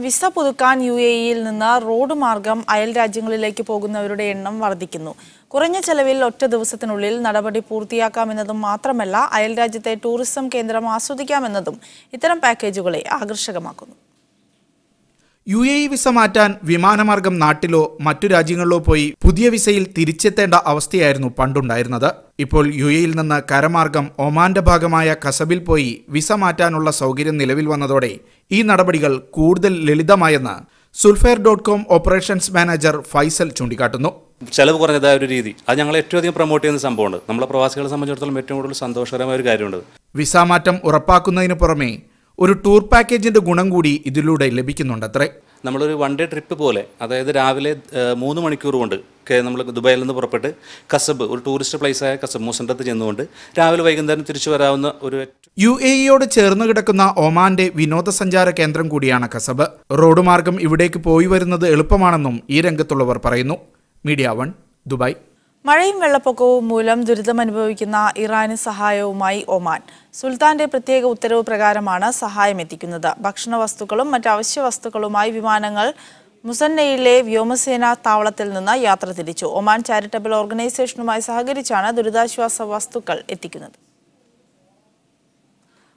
Visa പുതുക്കാൻ UAE-യിൽ നിന്ന് road മാർഗം അയൽ രാജ്യങ്ങളിലേക്ക് പോകുന്നവരുടെ എണ്ണം വർദ്ധിക്കുന്നു. കുറഞ്ഞ ചെലവിൽ ഒറ്റ ദിവസത്തിനുള്ളിൽ നടപടി പൂർത്തിയാക്കാമെന്നതും മാത്രമല്ല, അയൽ രാജ്യത്തെ ടൂറിസം കേന്ദ്രം ആസ്വദിക്കാമെന്നതും ഇത്തരം പാക്കേജുകളെ ആകർഷകമാക്കുന്നു. UAE വിസ മാറ്റാൻ വിമാനമാർഗം നാട്ടിലോ മറ്റു രാജ്യങ്ങളിലോ പോയി പുതിയ വിസയിൽ തിരിച്ചെത്തേണ്ട അവസ്ഥയായിരുന്നു പണ്ടുണ്ടായിരുന്നത്. ഇപ്പോൾ UAE-യിൽ നിന്ന് കരമാർഗം ഒമാന്റെ ഭാഗമായ കസബിൽ പോയി വിസ മാറ്റാനുള്ള സൗകര്യം നിലവിൽ വന്നതോടെ ഈ നടപടികൾ കൂടുതൽ ലളിതമായെന്ന് sulfair.com ഓപ്പറേഷൻസ് മാനേജർ ഫൈസൽ ചൂണ്ടിക്കാട്ടുന്നു. ചെലവ് കുറഞ്ഞതായ ഒരു രീതി അത് ഞങ്ങൾ ഏറ്റവും അധികം പ്രൊമോട്ട് ചെയ്യുന്ന സംഭവമുണ്ട്. നമ്മളെ പ്രവാസികളെ സംബന്ധിച്ചിടത്തോളം ഏറ്റവും കൂടുതൽ സന്തോഷകരമായ ഒരു കാര്യമുണ്ട്. വിസ മാറ്റം ഉറപ്പാക്കുന്നതിന് പുറമെ ഒരു ടൂർ പാക്കേജിന്റെ ഗുണം കൂടി ഇതിലൂടെ ലഭിക്കുന്നുണ്ടത്രേ. നമ്മളൊരു വൺ ഡേ ട്രിപ്പ് പോലെ, അതായത് രാവിലെ 3 മണിക്കൂർ കൊണ്ട് നമ്മൾ ദുബായിൽ നിന്ന് പുറപ്പെട്ട് കസബ്, ഒരു ടൂറിസ്റ്റ് പ്ലേസായ കസബ് മുസണ്ടത്ത് ചെന്നുകൊണ്ട് രാവിലെ വൈകുന്നേരം തിരിച്ചു വരാവുന്ന ഒരു UAE-യോട് ചേർന്ന് കിടക്കുന്ന ഒമാന്റെ വിനോദസഞ്ചാര കേന്ദ്രം കൂടിയാണ് കസബ്. റോഡ് മാർഗം ഇവിടേക്ക് പോയി വരുന്നത് എളുപ്പമാണെന്നും ഈ രംഗത്തുള്ളവർ പറയുന്നു. Media 1 Dubai. മഴയും വെള്ളപ്പൊക്കവും മൂലം ദുരിതമനുഭവിക്കുന്ന ഇറാന് സഹായവുമായി ഒമാൻ. സുൽത്താന്റെ പ്രത്യേക ഉത്തരവ് പ്രകാരമാണ് സഹായം എത്തിക്കുന്നത്. ഭക്ഷണ വസ്തുക്കളും മറ്റ് അവശ്യ വസ്തുക്കളുമായി വിമാനങ്ങൾ മുസന്നയിലെ വ്യോമസേനാ താവളത്തിൽ നിന്ന് യാത്ര തിരിച്ചു. ഒമാൻ ചാരിറ്റബിൾ ഓർഗനൈസേഷനുമായി സഹകരിച്ചാണ് ദുരിതാശ്വാസ വസ്തുക്കൾ എത്തിക്കുന്നത്.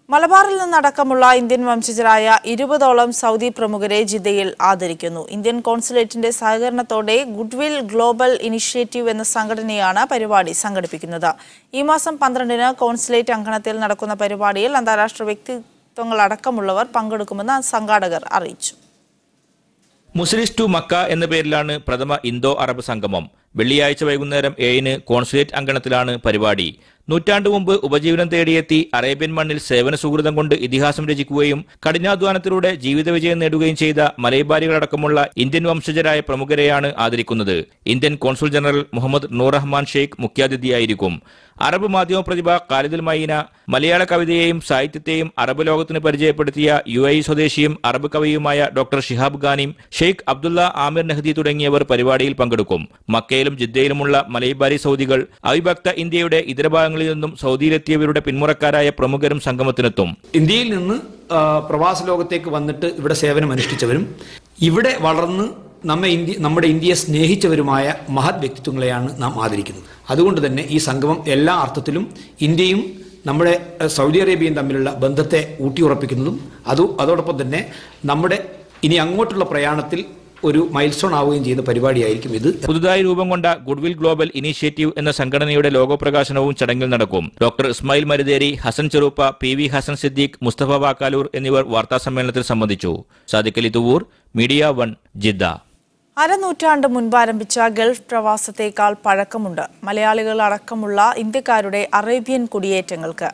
മലബാറിൽ നിന്നടക്കമുള്ള ഇന്ത്യൻ വംശജരായ 20ഓളം സൗദി പ്രമുഖരെ ജിദ്ദയിൽ ആദരിക്കുന്നു. ഇന്ത്യൻ കോൺസുലേറ്റിന്റെ സഹകരണത്തോടെ ഗുഡ്വിൽ ഗ്ലോബൽ ഇനിഷ്യേറ്റീവ് എന്ന സംഘടനയാണ് പരിപാടി സംഘടിപ്പിക്കുന്നത്. ഈ മാസം 12-ന് കോൺസുലേറ്റ് അങ്കണത്തിൽ നടക്കുന്ന പരിപാടിയിൽ അന്താരാഷ്ട്ര വ്യക്തിത്വങ്ങളടക്കമുള്ളവർ പങ്കെടുക്കുമെന്ന് സംഘാടകർ അറിയിച്ചു. മുസ്ലിസ് ടു മക്ക എന്ന പേരിലാണ് പ്രഥമ ഇന്തോ അറബ് സംഗമം. വെള്ളിയാഴ്ച വൈകുന്നേരം 7-ന് കോൺസുലേറ്റ് അങ്കണത്തിലാണ് പരിപാടി. നൂറ്റാണ്ടു മുമ്പ് ഉപജീവനം തേടിയെത്തി അറേബ്യൻ മണ്ണിൽ സേവന സുഹൃതം കൊണ്ട് ഇതിഹാസം രചിക്കുകയും കഠിനാധ്വാനത്തിലൂടെ ജീവിത വിജയം നേടുകയും ചെയ്ത മലൈബാരികളടക്കമുള്ള ഇന്ത്യൻ വംശജരായ പ്രമുഖരെയാണ് ആദരിക്കുന്നത്. ഇന്ത്യൻ കോൺസുൽ ജനറൽ മുഹമ്മദ് നൂർ റഹ്മാൻ ഷെയ്ഖ് മുഖ്യാതിഥിയായിരിക്കും. അറബ് മാധ്യമ പ്രതിഭ ഖാലിദുൽ മൈന, മലയാള കവിതയെയും സാഹിത്യത്തെയും അറബ് ലോകത്തിന് പരിചയപ്പെടുത്തിയ UAE സ്വദേശിയും അറബ് കവിയുമായ ഡോക്ടർ ഷിഹാബ് ഖാനിം, ഷെയ്ഖ് അബ്ദുള്ള ആമിർ നഹ്ദി തുടങ്ങിയവർ പരിപാടിയിൽ പങ്കെടുക്കും. മക്കയിലും ജിദ്ദയിലുമുള്ള മലൈബാരി സൗദികൾ, അവിഭക്ത ഇന്ത്യയുടെ ഇതര ഭാഗങ്ങളിൽ നിന്നും സൗദിയിലെത്തിയവരുടെ പിന്മുറക്കാരായ പ്രമുഖരും സംഗമത്തിനെത്തും. ഇന്ത്യയിൽ നിന്ന് പ്രവാസ ലോകത്തേക്ക് വന്നിട്ട് ഇവിടെ സേവനം അനുഷ്ഠിച്ചവരും ഇവിടെ വളർന്ന് നമ്മുടെ ഇന്ത്യയെ സ്നേഹിച്ചവരുമായ മഹത് വ്യക്തിത്വങ്ങളെയാണ് നാം ആദരിക്കുന്നത്. അതുകൊണ്ട് തന്നെ ഈ സംഗമം എല്ലാ അർത്ഥത്തിലും ഇന്ത്യയും നമ്മുടെ സൗദി അറേബ്യയും തമ്മിലുള്ള ബന്ധത്തെ ഊട്ടിയുറപ്പിക്കുന്നതും അതോടൊപ്പം തന്നെ നമ്മുടെ ഇനി അങ്ങോട്ടുള്ള പ്രയാണത്തിൽ ഒരു മൈൽസ്റ്റോൺ ആവുകയും ചെയ്യുന്ന പരിപാടിയായിരിക്കും ഇത്. പുതുതായി രൂപം കൊണ്ട ഗുഡ്വിൽ ഗ്ലോബൽ ഇനീഷ്യേറ്റീവ് എന്ന സംഘടനയുടെ ലോഗോ പ്രകാശനവും ചടങ്ങിൽ നടക്കും. ഡോക്ടർ ഇസ്മായിൽ മരുതേരി, ഹസൻ ചെറുപ്പ, PV ഹസൻ സിദ്ദീഖ്, മുസ്തഫ വാക്കാലൂർ എന്നിവർ വാർത്താസമ്മേളനത്തിൽ സംബന്ധിച്ചു. സാദിഖ് അലി തുവൂർ, മീഡിയ 1 ജിദ്ദ. അരനൂറ്റാണ്ട് മുൻപ് ആരംഭിച്ച ഗൾഫ് പ്രവാസത്തേക്കാൾ പഴക്കമുണ്ട് മലയാളികൾ അടക്കമുള്ള ഇന്ത്യക്കാരുടെ അറേബ്യൻ കുടിയേറ്റങ്ങൾക്ക്.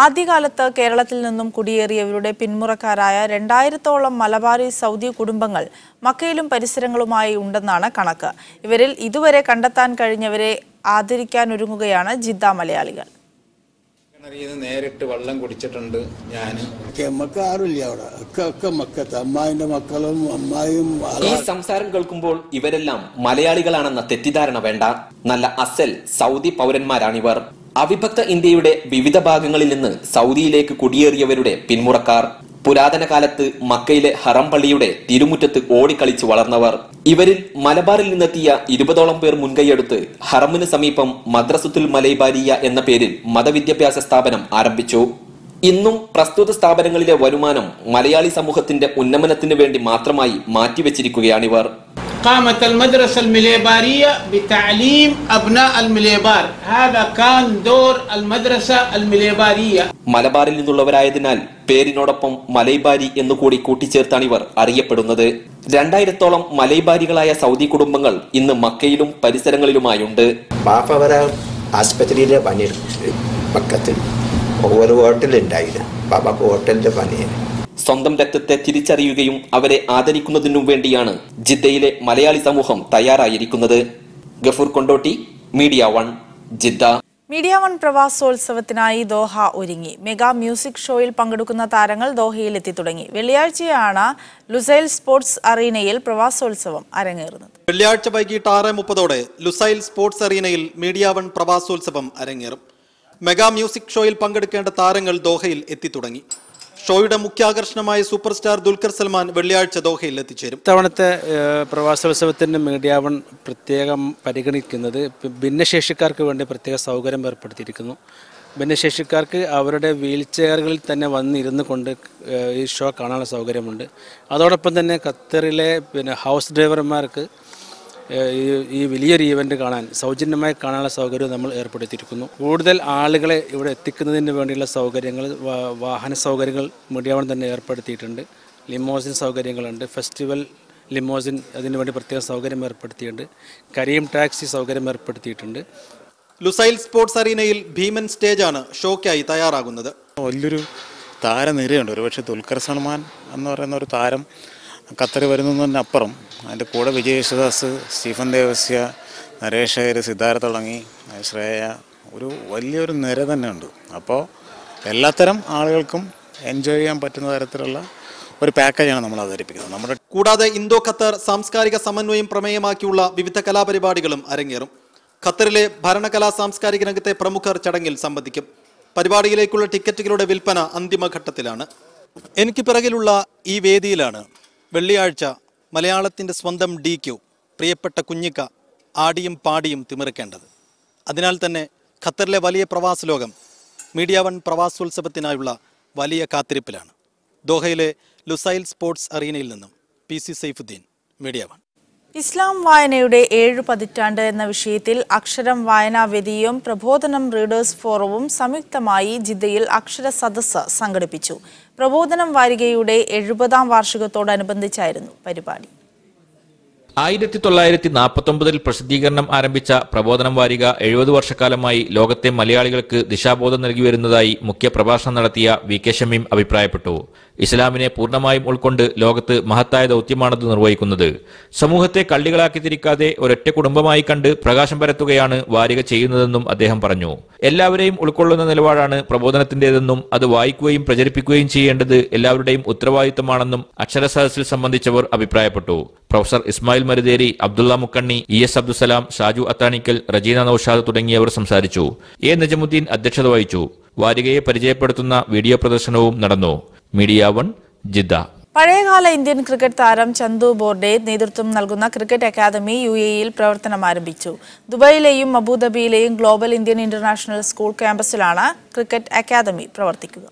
ആദ്യകാലത്ത് കേരളത്തിൽ നിന്നും കുടിയേറിയവരുടെ പിന്മുറക്കാരായ 2000ഓളം മലബാറി സൗദി കുടുംബങ്ങൾ മക്കയിലും പരിസരങ്ങളുമായി ഉണ്ടെന്നാണ് കണക്ക്. ഇവരിൽ ഇതുവരെ കണ്ടെത്താൻ കഴിഞ്ഞവരെ ആദരിക്കാനൊരുങ്ങുകയാണ് ജിദ്ദ മലയാളികൾ. നേരിട്ട് വെള്ളം കുടിച്ചിട്ടുണ്ട് ഞാൻ. ഈ സംസാരം കേൾക്കുമ്പോൾ ഇവരെല്ലാം മലയാളികളാണെന്ന തെറ്റിദ്ധാരണ വേണ്ട. നല്ല അസൽ സൗദി പൗരന്മാരാണിവർ. അവിഭക്ത ഇന്ത്യയുടെ വിവിധ ഭാഗങ്ങളിൽ നിന്ന് സൗദിയിലേക്ക് കുടിയേറിയവരുടെ പിന്മുറക്കാർ. പുരാതന കാലത്ത് മക്കയിലെ ഹറം പള്ളിയുടെ തിരുമുറ്റത്ത് ഓടിക്കളിച്ച് വളർന്നവർ. ഇവരിൽ മലബാറിൽ നിന്നെത്തിയ 20ഓളം പേർ മുൻകൈയെടുത്ത് ഹറമിന് സമീപം മദ്രസത്തുൽ മലൈബാരിയ എന്ന പേരിൽ മതവിദ്യാഭ്യാസ സ്ഥാപനം ആരംഭിച്ചു. ഇന്നും പ്രസ്തുത സ്ഥാപനങ്ങളിലെ വരുമാനം മലയാളി സമൂഹത്തിന്റെ ഉന്നമനത്തിന് വേണ്ടി മാത്രമായി മാറ്റിവെച്ചിരിക്കുകയാണിവർ. قامت المدرسة المليبارية بتعليم أبناء المليبار. هذا كان دور المدرسة المليبارية. മലബാറിൽ നിന്നുള്ളവരായതിനാൽ പേരിനോടൊപ്പം മലൈബാരി എന്നുകൂടി കൂട്ടിച്ചേർത്താണ് ഇവർ അറിയപ്പെടുന്നത്. 2000ഓളം മലൈബാരികളായ സൗദി കുടുംബങ്ങൾ ഇന്ന് മക്കയിലും പരിസരങ്ങളിലുമായുണ്ട്. ആസ്പത്രിയിലെ പണിയെടുക്കും. മക്കത്തിൽ ഒരു ഹോട്ടലുണ്ടായിരുന്നു. ബാബാക്ക് ഹോട്ടലിന്റെ പണിയാണ്. സ്വന്തം രക്തത്തെ തിരിച്ചറിയുകയും അവരെ ആദരിക്കുന്നതിനും വേണ്ടിയാണ് ജിദ്ദയിലെ മലയാളി സമൂഹം തയ്യാറായിരിക്കുന്നത്. ഗഫൂർ കൊണ്ടോട്ടി, മീഡിയ 1 ജിദ്ദ. മീഡിയ 1 പ്രവാസോത്സവത്തിനായി ദോഹ ഒരുങ്ങി. മെഗാ മ്യൂസിക് ഷോയിൽ പങ്കെടുക്കുന്ന താരങ്ങൾ ദോഹയിൽ എത്തി തുടങ്ങി. വെള്ളിയാഴ്ചയാണ് ലുസൈൽ സ്പോർട്സ് അറീനയിൽ പ്രവാസോത്സവം അരങ്ങേറുന്നത്. വെള്ളിയാഴ്ച വൈകിട്ട് 6:30 ലുസൈൽ സ്പോർട്സ് അറീനയിൽ മീഡിയ 1 പ്രവാസോത്സവം അരങ്ങേറും. മെഗാ മ്യൂസിക് ഷോയിൽ പങ്കെടുക്കേണ്ട താരങ്ങൾ ദോഹയിൽ എത്തി തുടങ്ങി. ഷോയുടെ മുഖ്യാകർഷണമായ സൂപ്പർ സ്റ്റാർ ദുൽഖർ സൽമാൻ വെള്ളിയാഴ്ച ദോഹയിൽ എത്തിച്ചേരും. ഇത്തവണത്തെ പ്രവാസോത്സവത്തിൻ്റെ മീഡിയ വൺ പ്രത്യേകം പരിഗണിക്കുന്നത് ഭിന്നശേഷിക്കാർക്ക് വേണ്ടി പ്രത്യേക സൗകര്യം ഏർപ്പെടുത്തിയിരിക്കുന്നു. ഭിന്നശേഷിക്കാർക്ക് അവരുടെ വീൽ ചെയറുകളിൽ തന്നെ വന്നിരുന്നു കൊണ്ട് ഈ ഷോ കാണാനുള്ള സൗകര്യമുണ്ട്. അതോടൊപ്പം തന്നെ ഖത്തറിലെ ഹൗസ് ഡ്രൈവർമാർക്ക് ഈ വലിയൊരു ഈവൻ്റ് കാണാൻ സൗജന്യമായി കാണാനുള്ള സൗകര്യം നമ്മൾ ഏർപ്പെടുത്തിയിരിക്കുന്നു. കൂടുതൽ ആളുകളെ ഇവിടെ എത്തിക്കുന്നതിന് വേണ്ടിയുള്ള സൗകര്യങ്ങൾ, വാഹന സൗകര്യങ്ങൾ മീഡിയ വൺ തന്നെ ഏർപ്പെടുത്തിയിട്ടുണ്ട്. ലിമോസിൻ സൗകര്യങ്ങളുണ്ട്, ഫെസ്റ്റിവൽ ലിമോസിൻ അതിനു വേണ്ടി പ്രത്യേക സൗകര്യം ഏർപ്പെടുത്തിയിട്ടുണ്ട്. കരീം ടാക്സി സൗകര്യം ഏർപ്പെടുത്തിയിട്ടുണ്ട്. ലുസൈൽ സ്പോർട്സ് അറീനയിൽ ഭീമൻ സ്റ്റേജാണ് ഷോയ്ക്കായി തയ്യാറാകുന്നത്. വലിയൊരു താരനിരയുണ്ട്. ഒരുപക്ഷെ ദുൽഖർ സൽമാൻ എന്ന് പറയുന്ന ഒരു താരം ഖത്തർ വരുന്നതിനപ്പുറം അതിൻ്റെ കൂടെ വിജയ് യേശുദാസ്, സ്റ്റീഫൻ ദേവസ്യ, നരേഷ് അയ്യർ, സിദ്ധാർത്ഥ തുടങ്ങി ശ്രേയ, ഒരു വലിയൊരു നിര തന്നെയുണ്ട്. അപ്പോൾ എല്ലാത്തരം ആളുകൾക്കും എൻജോയ് ചെയ്യാൻ പറ്റുന്ന തരത്തിലുള്ള ഒരു പാക്കേജാണ് നമ്മൾ അവതരിപ്പിക്കുന്നത്. കൂടാതെ ഇന്തോ ഖത്തർ സാംസ്കാരിക സമന്വയം പ്രമേയമാക്കിയുള്ള വിവിധ കലാപരിപാടികളും അരങ്ങേറും. ഖത്തറിലെ ഭരണകലാ സാംസ്കാരിക രംഗത്തെ പ്രമുഖർ ചടങ്ങിൽ സംബന്ധിക്കും. പരിപാടിയിലേക്കുള്ള ടിക്കറ്റുകളുടെ വിൽപ്പന അന്തിമഘട്ടത്തിലാണ്. എനിക്ക് പിറകിലുള്ള ഈ വേദിയിലാണ് വെള്ളിയാഴ്ച മലയാളത്തിൻ്റെ സ്വന്തം DQ പ്രിയപ്പെട്ട കുഞ്ഞിക്ക ആടിയും പാടിയും തിമിർക്കേണ്ടത്. അതിനാൽ തന്നെ ഖത്തറിലെ വലിയ പ്രവാസ ലോകം മീഡിയ വൺ പ്രവാസോത്സവത്തിനായുള്ള വലിയ കാത്തിരിപ്പിലാണ്. ദോഹയിലെ ലുസൈൽ സ്പോർട്സ് അറീനയിൽ നിന്നും PC സൈഫുദ്ദീൻ, മീഡിയ വൺ. ഇസ്ലാം വായനയുടെ 7 പതിറ്റാണ്ട് എന്ന വിഷയത്തിൽ അക്ഷരം വായനാവേദിയും പ്രബോധനം റീഡേഴ്സ് ഫോറവും സംയുക്തമായി ജിദ്ദയിൽ അക്ഷര സദസ്സ് സംഘടിപ്പിച്ചു. പ്രബോധനം വാരികയുടെ 70ാം വാർഷികത്തോടനുബന്ധിച്ചായിരുന്നു പരിപാടി. 1949 പ്രസിദ്ധീകരണം ആരംഭിച്ച പ്രബോധനം വാരിക 70 വർഷക്കാലമായി ലോകത്തെ മലയാളികൾക്ക് ദിശാബോധം നൽകി വരുന്നതായി മുഖ്യ പ്രഭാഷണം നടത്തിയ VK ഷമീം അഭിപ്രായപ്പെട്ടു. ഇസ്ലാമിനെ പൂർണ്ണമായും ഉൾക്കൊണ്ട് ലോകത്ത് മഹത്തായ ദൗത്യമാണത് നിർവഹിക്കുന്നത്. സമൂഹത്തെ കള്ളികളാക്കി തിരിക്കാതെ ഒരൊറ്റ കുടുംബമായി കണ്ട് പ്രകാശം പരത്തുകയാണ് വാരിക ചെയ്യുന്നതെന്നും അദ്ദേഹം പറഞ്ഞു. എല്ലാവരെയും ഉൾക്കൊള്ളുന്ന നിലപാടാണ് പ്രബോധനത്തിന്റേതെന്നും അത് വായിക്കുകയും പ്രചരിപ്പിക്കുകയും ചെയ്യേണ്ടത് എല്ലാവരുടെയും ഉത്തരവാദിത്തമാണെന്നും അക്ഷരസദസ്സിൽ സംബന്ധിച്ചവർ അഭിപ്രായപ്പെട്ടു. പ്രൊഫസർ ഇസ്മായിൽ മരുതേരി, അബ്ദുള്ള മുക്കണ്ണി, ES അബ്ദുസലാം, ഷാജു അത്താണിക്കൽ, റജീന നൌഷാദ് തുടങ്ങിയവർ സംസാരിച്ചു. A നജമുദ്ദീൻ അധ്യക്ഷത വഹിച്ചു. വാരികയെ പരിചയപ്പെടുത്തുന്ന വീഡിയോ പ്രദർശനവും നടന്നു. Media one, Jeddah. പഴയകാല ഇന്ത്യൻ ക്രിക്കറ്റ് താരം ചന്തു ബോർഡെ നേതൃത്വം നൽകുന്ന ക്രിക്കറ്റ് അക്കാദമി UAE-യിൽ പ്രവർത്തനം ആരംഭിച്ചു. ദുബായിലെയും അബുദാബിയിലെയും ഗ്ലോബൽ ഇന്ത്യൻ ഇന്റർനാഷണൽ സ്കൂൾ ക്യാമ്പസിലാണ് ക്രിക്കറ്റ് അക്കാദമി പ്രവർത്തിക്കുക.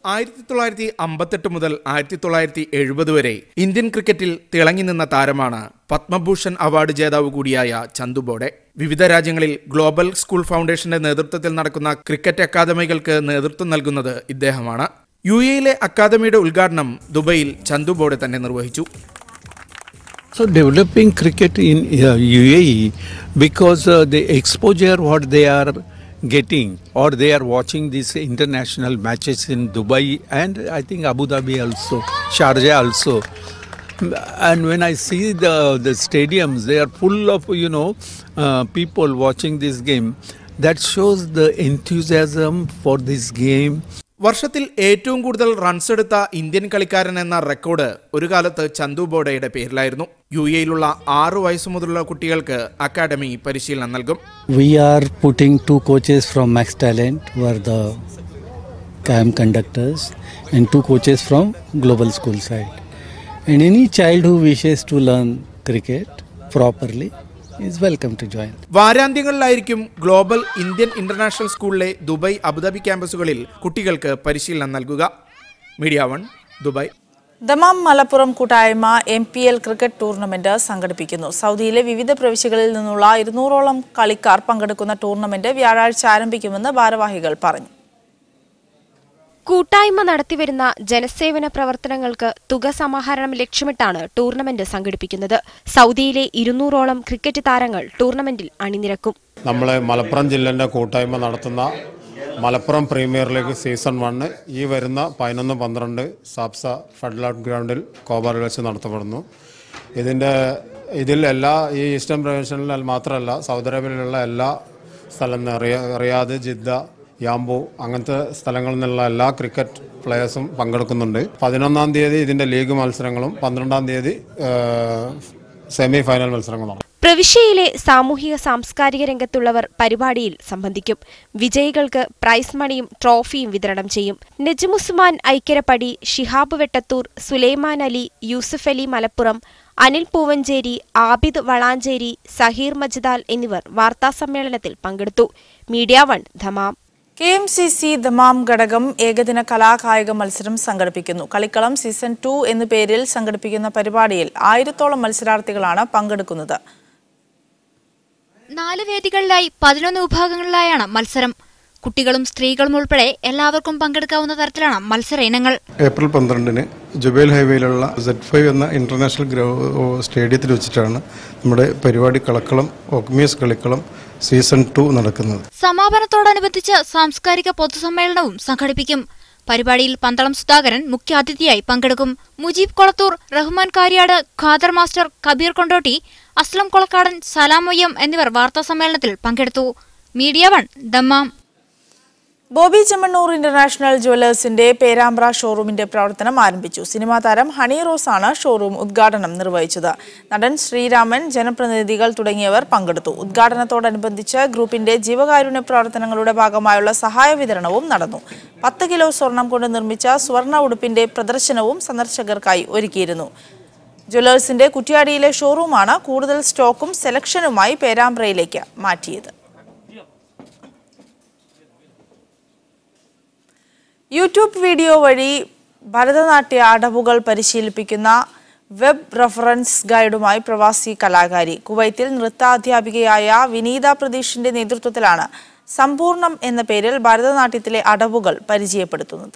1958 മുതൽ 1970 വരെ ഇന്ത്യൻ ക്രിക്കറ്റിൽ തിളങ്ങി നിന്ന താരമാണ് പത്മഭൂഷൺ അവാർഡ് ജേതാവ് കൂടിയായ ചന്തു ബോർഡെ. വിവിധ രാജ്യങ്ങളിൽ ഗ്ലോബൽ സ്കൂൾ ഫൗണ്ടേഷന്റെ നേതൃത്വത്തിൽ നടക്കുന്ന ക്രിക്കറ്റ് അക്കാദമികൾക്ക് നേതൃത്വം നൽകുന്നത് ഇദ്ദേഹമാണ്. UAE-യിലെ അക്കാദമിയുടെ ഉദ്ഘാടനം ദുബൈയിൽ ചന്തു ബോർഡെ തന്നെ നിർവഹിച്ചു. So developing cricket in UAE because the exposure what they are getting or they are watching these international matches in Dubai and I think Abu Dhabi also, Sharjah also, and when I see the stadiums, they are full of people watching this game. That shows the enthusiasm for this game. വർഷത്തിൽ ഏറ്റവും കൂടുതൽ runs എടുത്ത Indian കളിക്കാരൻ എന്ന record ഒരു കാലത്ത് ചന്തു ബോർഡയുടെ പേരിലായിരുന്നു. UAE-യിലുള്ള 6 വയസ്സ് മുതലുള്ള കുട്ടികൾക്ക് അക്കാദമി പരിശീലനം നൽകും. We are putting 2 coaches from Max Talent who are the camp conductors and 2 coaches from global school side. And any child who wishes to learn cricket properly is welcome to join. വാരാന്ത്യങ്ങളിലായിരിക്കും global Indian international സ്കൂളിലെ Dubai Abu Dhabi ക്യാമ്പസുകളിൽ കുട്ടികൾക്ക് പരിശീലനം നൽകുക. Media one, Dubai. Dammam Malappuram കൂട്ടായ്മ MPL cricket tournament സംഘടിപ്പിക്കുന്നു. സൗദിയിലെ വിവിധ പ്രവിശ്യകളിൽ നിന്നുള്ള 200ഓളം കളിക്കാർ പങ്കെടുക്കുന്ന ടൂർണമെന്റ് വ്യാഴാഴ്ച ആരംഭിക്കുമെന്ന് ഭാരവാഹികൾ പറഞ്ഞു. കൂട്ടായ്മ നടത്തിവരുന്ന ജനസേവന പ്രവർത്തനങ്ങൾക്ക് തുക സമാഹരണം ലക്ഷ്യമിട്ടാണ് ടൂർണമെന്റ് സംഘടിപ്പിക്കുന്നത്. സൗദിയിലെ 200ഓളം ക്രിക്കറ്റ് താരങ്ങൾ ടൂർണമെന്റിൽ അണിനിരക്കും. നമ്മളെ മലപ്പുറം ജില്ലയുടെ കൂട്ടായ്മ നടത്തുന്ന മലപ്പുറം പ്രീമിയർ ലീഗ് സീസൺ 1 ഈ വരുന്ന 11-12 സാബ്സ ഫെഡറൽ ഗ്രൗണ്ടിൽ കോബാറിൽ വെച്ച് നടത്തപ്പെടുന്നു. ഇതിൽ എല്ലാ ഈ ഈസ്റ്റേൺ പ്രൊവിൻഷ്യനിൽ മാത്രമല്ല സൗദി അറേബ്യയിലുള്ള എല്ലാ സ്ഥലം റിയാദ്, ജിദ്ദ, യാംബു അങ്ങനത്തെ സ്ഥലങ്ങളിൽ നിന്നുള്ള എല്ലാ ക്രിക്കറ്റ് പ്ലേയേഴ്സും പങ്കെടുക്കുന്നുണ്ട്. 11-ാം തീയതി ഇതിൻ്റെ ലീഗ് മത്സരങ്ങളും 12-ാം തീയതി സെമി ഫൈനൽ മത്സരങ്ങളുമാണ്. പ്രവിശ്യയിലെ സാമൂഹിക സാംസ്കാരിക രംഗത്തുള്ളവർ പരിപാടിയിൽ സംബന്ധിക്കും. വിജയികൾക്ക് പ്രൈസ് മണിയും ട്രോഫിയും വിതരണം ചെയ്യും. നജ്മുസ്മാൻ ഐക്കരപ്പടി, ഷിഹാബ് വെട്ടത്തൂർ, സുലൈമാൻ അലി, യൂസുഫ് അലി മലപ്പുറം, അനിൽ പൂവഞ്ചേരി, ആബിദ് വളാഞ്ചേരി, സഹീർ മജ്ദാൽ എന്നിവർ വാർത്താസമ്മേളനത്തിൽ പങ്കെടുത്തു. Media 1 Dammam. KMCC ദമാം ഘടകം ഏകദിന കലാകായിക മത്സരം സംഘടിപ്പിക്കുന്നു. കളിക്കളം സീസൺ 2 എന്ന പേരിൽ സംഘടിപ്പിക്കുന്ന പരിപാടിയിൽ 1000-ഓളം മത്സരാർത്ഥികളാണ് പങ്കെടുക്കുന്നത്. 4 വേദികളിലായി 11 വിഭാഗങ്ങളിലായാണ് മത്സരം. കുട്ടികളും സ്ത്രീകളും ഉൾപ്പെടെ എല്ലാവർക്കും പങ്കെടുക്കാവുന്ന തരത്തിലാണ് മത്സര ഇനങ്ങൾ. ഏപ്രിൽ 12-ന് ജുബൈൽ ഹൈവേയിലുള്ള Z5 എന്ന ഇന്റർനാഷണൽ സ്റ്റേഡിയത്തിൽ വെച്ചിട്ടാണ് നമ്മുടെ പരിപാടി കളക്കളം ഒക്മിയസ് കളിക്കളം സീസൺ 2 നടക്കുന്നത്. സമാപനത്തോടനുബന്ധിച്ച് സാംസ്കാരിക പൊതുസമ്മേളനവും സംഘടിപ്പിക്കും. പരിപാടിയിൽ പന്തളം സുധാകരൻ മുഖ്യാതിഥിയായി പങ്കെടുക്കും. മുജീബ് കൊളത്തൂർ, റഹ്മാൻ കാരിയാട്, ഖാദർ മാസ്റ്റർ, കബീർ കൊണ്ടോട്ടി, അസ്ലം കൊളക്കാടൻ, സലാമൊയ്യം എന്നിവർ വാർത്താസമ്മേളനത്തിൽ പങ്കെടുത്തു. Media 1 Dammam. Boby Chemmanur international ജുവലേഴ്സിന്റെ പേരാമ്പ്ര ഷോറൂമിന്റെ പ്രവർത്തനം ആരംഭിച്ചു. സിനിമാ താരം ഹണി റോസാണ് ഷോറൂം ഉദ്ഘാടനം നിർവഹിച്ചത്. നടൻ ശ്രീരാമൻ, ജനപ്രതിനിധികൾ തുടങ്ങിയവർ പങ്കെടുത്തു. ഉദ്ഘാടനത്തോടനുബന്ധിച്ച് ഗ്രൂപ്പിന്റെ ജീവകാരുണ്യ പ്രവർത്തനങ്ങളുടെ ഭാഗമായുള്ള സഹായ വിതരണവും നടന്നു. 10 കിലോ സ്വർണം കൊണ്ട് നിർമ്മിച്ച സ്വർണ്ണ ഉടുപ്പിന്റെ പ്രദർശനവും സന്ദർശകർക്കായി ഒരുക്കിയിരുന്നു. ജുവലേഴ്സിന്റെ കുറ്റ്യാടിയിലെ ഷോറൂമാണ് കൂടുതൽ സ്റ്റോക്കും സെലക്ഷനുമായി പേരാമ്പ്രയിലേക്ക് മാറ്റിയത്. യൂട്യൂബ് വീഡിയോ വഴി ഭരതനാട്യ അടവുകൾ പരിശീലിപ്പിക്കുന്ന വെബ് റഫറൻസ് ഗൈഡുമായി പ്രവാസി കലാകാരി. കുവൈത്തിൽ നൃത്താധ്യാപികയായ വിനീത പ്രതീഷിന്റെ നേതൃത്വത്തിലാണ് സമ്പൂർണം എന്ന പേരിൽ ഭരതനാട്യത്തിലെ അടവുകൾ പരിചയപ്പെടുത്തുന്നത്.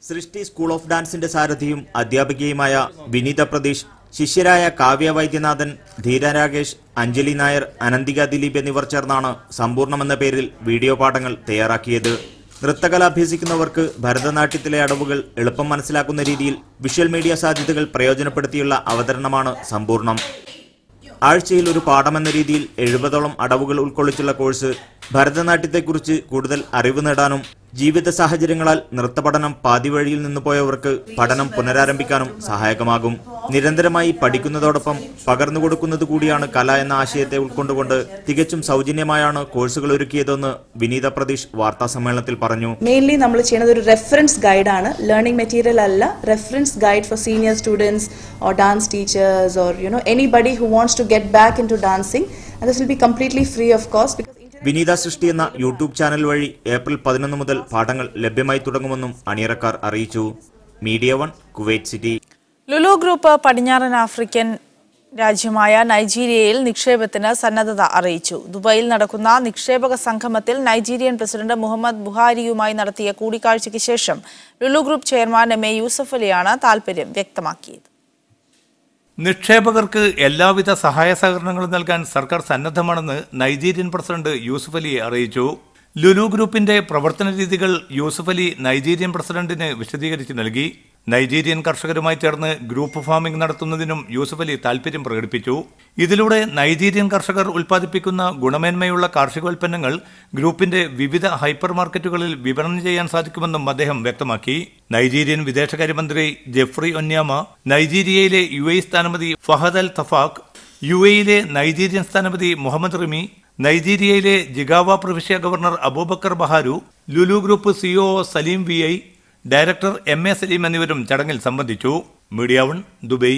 സൃഷ്ടി സ്കൂൾ ഓഫ് ഡാൻസിന്റെ സാരഥിയും അധ്യാപികയുമായ വിനീത പ്രതീഷ് ശിഷ്യരായ കാവ്യ വൈദ്യനാഥൻ, ധീര രാകേഷ്, അഞ്ജലി നായർ, അനന്തിക ദിലീപ് എന്നിവർ ചേർന്നാണ് സമ്പൂർണം എന്ന പേരിൽ വീഡിയോ പാഠങ്ങൾ തയ്യാറാക്കിയത്. നൃത്തകല അഭ്യസിക്കുന്നവർക്ക് ഭരതനാട്യത്തിലെ അടവുകൾ എളുപ്പം മനസ്സിലാക്കുന്ന രീതിയിൽ വിഷ്വൽ മീഡിയ സാധ്യതകൾ പ്രയോജനപ്പെടുത്തിയുള്ള അവതരണമാണ് സമ്പൂർണം. ആഴ്ചയിൽ ഒരു പാഠമെന്ന രീതിയിൽ 70ഓളം അടവുകൾ ഉൾക്കൊള്ളിച്ചുള്ള കോഴ്സ് ഭരതനാട്യത്തെക്കുറിച്ച് കൂടുതൽ അറിവ് നേടാനും ജീവിത സാഹചര്യങ്ങളാൽ നൃത്തപഠനം പാതിവഴിയിൽ നിന്ന് പോയവർക്ക് പഠനം പുനരാരംഭിക്കാനും സഹായകമാകും. നിരന്തരമായി പഠിക്കുന്നതോടൊപ്പം പകർന്നു കൊടുക്കുന്നത് കൂടിയാണ് കല എന്ന ആശയത്തെ ഉൾക്കൊണ്ടുകൊണ്ട് തികച്ചും സൗജന്യമായാണ് കോഴ്സുകൾ ഒരുക്കിയതെന്ന് വിനീത പ്രതീഷ് വാർത്താ സമ്മേളനത്തിൽ പറഞ്ഞു. മെയിൻലി നമ്മൾ ചെയ്യുന്നത് ഒരു റെഫറൻസ് ഗൈഡാണ്, ലേണിംഗ് മെറ്റീരിയൽ അല്ല. Reference guide four senior students or dance teachers or anybody who wants to get back into dancing, and this will be completely free of cost because വിനീത സൃഷ്ടി എന്ന യൂട്യൂബ് ചാനൽ വഴി April 11 മുതൽ പാഠങ്ങൾ ലഭ്യമായി തുടങ്ങുമെന്നും അണിയറക്കാർ അറിയിച്ചു. Media 1 Kuwait city. Lulu group പടിഞ്ഞാറൻ African രാജ്യമായ നൈജീരിയയിൽ നിക്ഷേപത്തിന് സന്നദ്ധത അറിയിച്ചു. ദുബായിൽ നടക്കുന്ന നിക്ഷേപക സംഗമത്തിൽ നൈജീരിയൻ പ്രസിഡന്റ് മുഹമ്മദ് ബുഹാരിയുമായി നടത്തിയ കൂടിക്കാഴ്ചയ്ക്ക് ശേഷം Lulu group chairman MA Yusuf അലിയാണ് താൽപര്യം വ്യക്തമാക്കിയത്. നിക്ഷേപകർക്ക് എല്ലാവിധ സഹായ സഹകരണങ്ങളും നൽകാൻ സർക്കാർ സന്നദ്ധമാണെന്ന് നൈജീരിയൻ പ്രസിഡന്റ് യൂസഫ് അലി അറിയിച്ചു. ലുലു ഗ്രൂപ്പിന്റെ പ്രവർത്തന രീതികൾ യൂസഫ് അലി നൈജീരിയൻ പ്രസിഡന്റിന് വിശദീകരിച്ചു നൽകി. നൈജീരിയൻ കർഷകരുമായി ചേർന്ന് ഗ്രൂപ്പ് ഫാമിംഗ് നടത്തുന്നതിനും യൂസഫ് അലി താൽപര്യം പ്രകടിപ്പിച്ചു. ഇതിലൂടെ നൈജീരിയൻ കർഷകർ ഉൽപ്പാദിപ്പിക്കുന്ന ഗുണമേന്മയുള്ള കാർഷികോൽപ്പന്നങ്ങൾ ഗ്രൂപ്പിന്റെ വിവിധ ഹൈപ്പർ മാർക്കറ്റുകളിൽ വിപണനം ചെയ്യാൻ സാധിക്കുമെന്നും അദ്ദേഹം വ്യക്തമാക്കി. നൈജീരിയൻ വിദേശകാര്യമന്ത്രി ജെഫ്രി ഒന്യാമ, നൈജീരിയയിലെ UAE സ്ഥാനപതി ഫഹദ് അൽ തഫാഖ്, UAEയിലെ നൈജീരിയൻ സ്ഥാനപതി മുഹമ്മദ് റിമി, നൈജീരിയയിലെ ജിഗാവ പ്രവിശ്യ ഗവർണർ അബൂബക്കർ ബഹാരു, Lulu group CEO Saleem VI, director MA Saleem എന്നിവരും ചടങ്ങിൽ സംബന്ധിച്ചു. Media 1 Dubai.